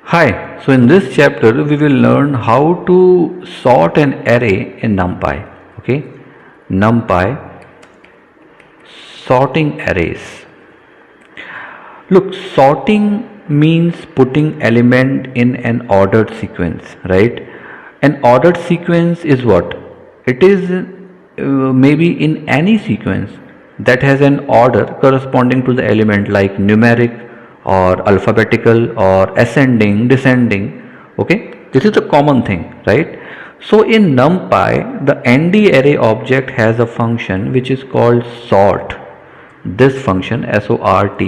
Hi, so in this chapter we will learn how to sort an array in NumPy. Okay, NumPy sorting arrays. Look, sorting means putting element in an ordered sequence, right? An ordered sequence is what? It is maybe in any sequence that has an order corresponding to the element like numeric or alphabetical or ascending, descending. Okay, this is a common thing, right? So in NumPy, the ND array object has a function which is called sort. This function sort,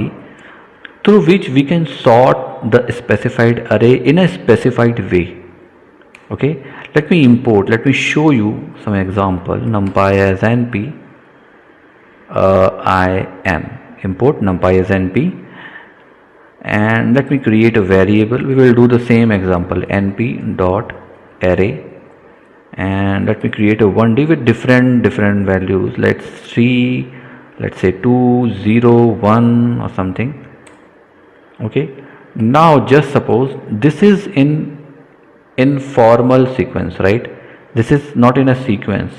through which we can sort the specified array in a specified way. Okay, let me show you some example. NumPy as np, I am import NumPy as np, and let me create a variable. We will do the same example, np dot array, and let me create a 1D with different values. Let's say 2 0 1 or something. Okay, now just suppose this is in informal sequence, right? This is not in a sequence.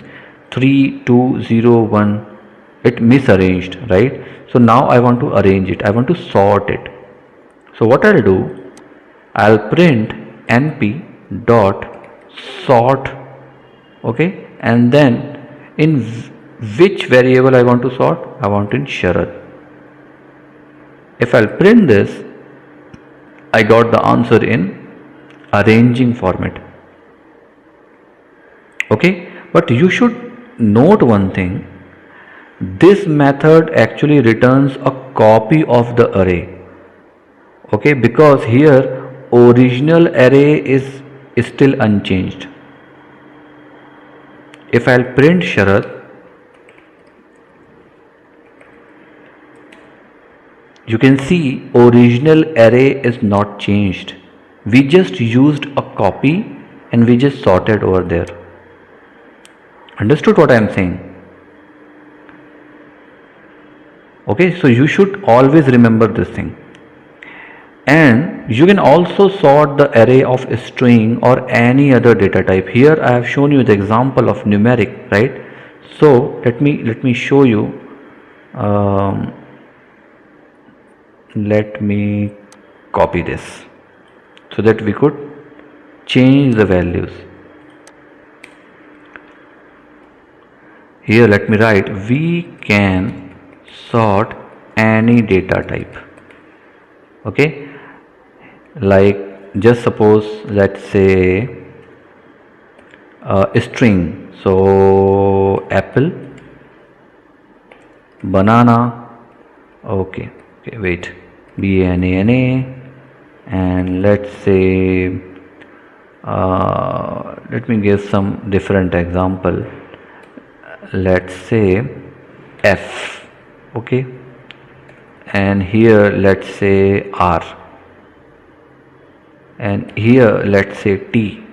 3 2 0 1, it misarranged, right? So now I want to arrange it, I want to sort it. So what I'll do, I'll print np dot sort. Okay, and then in which variable I want to sort? I want in Sharad. If I'll print this, I got the answer in arranging format. Okay, but you should note one thing. This method actually returns a copy of the array. Okay, because here original array is still unchanged. If I'll print Sharad, you can see original array is not changed. We just used a copy and we just sorted over there. Understood what I am saying? Okay, so you should always remember this thing. And you can also sort the array of a string or any other data type. Here I have shown you the example of numeric, right? So let me show you. Let me copy this so that we could change the values. Here let me write, we can sort any data type. Okay, like just suppose, let's say a string. So apple, banana. Okay, wait, banana, and let's say let me give some different example. Let's say f. Okay, and here let's say r, and here let's say t,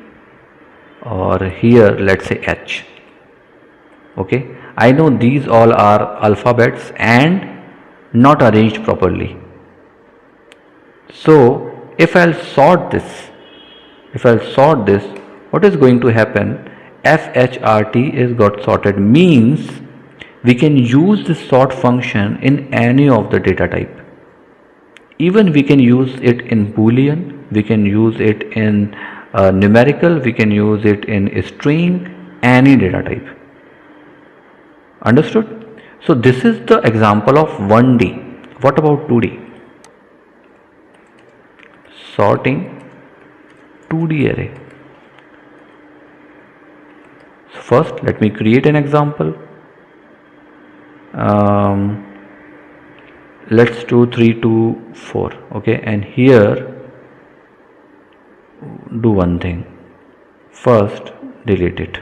or here let's say h. Okay, I know these all are alphabets and not arranged properly. So if I'll sort this, what is going to happen? FHRT is got sorted, means we can use this sort function in any of the data type. Even we can use it in boolean, we can use it in numerical, we can use it in string, any data type. Understood? So this is the example of 1D. What about 2D? Sorting 2D array. So first let me create an example. Let's do 3 2 4. Okay, and here do one thing. First delete it.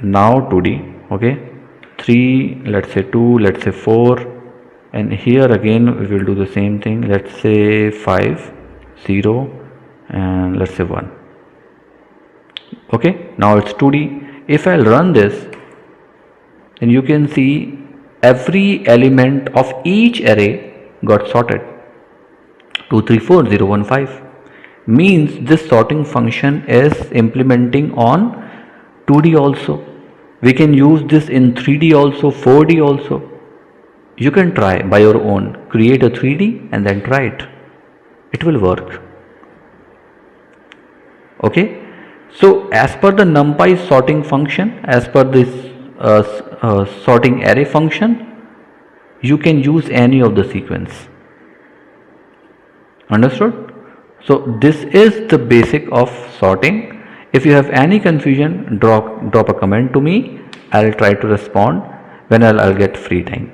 Now 2D. Okay, 3, let's say 2, let's say 4, and here again we will do the same thing. Let's say 5 0, and let's say 1. Okay, now it's 2D. If I'll run this, then you can see every element of each array got sorted. 2 3 4 0 1 5. means this sorting function is implementing on 2D also. We can use this in 3D also, 4D also. You can try by your own, create a 3D and then try it. It will work. Okay, so as per the NumPy sorting function, as per this sorting array function, you can use any of the sequence. Understood? So this is the basic of sorting. If you have any confusion, drop a comment to me. I'll try to respond when I'll get free time.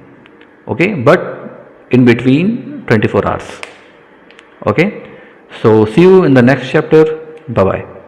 Okay, but in between 24 hours. Okay, so see you in the next chapter. Bye bye.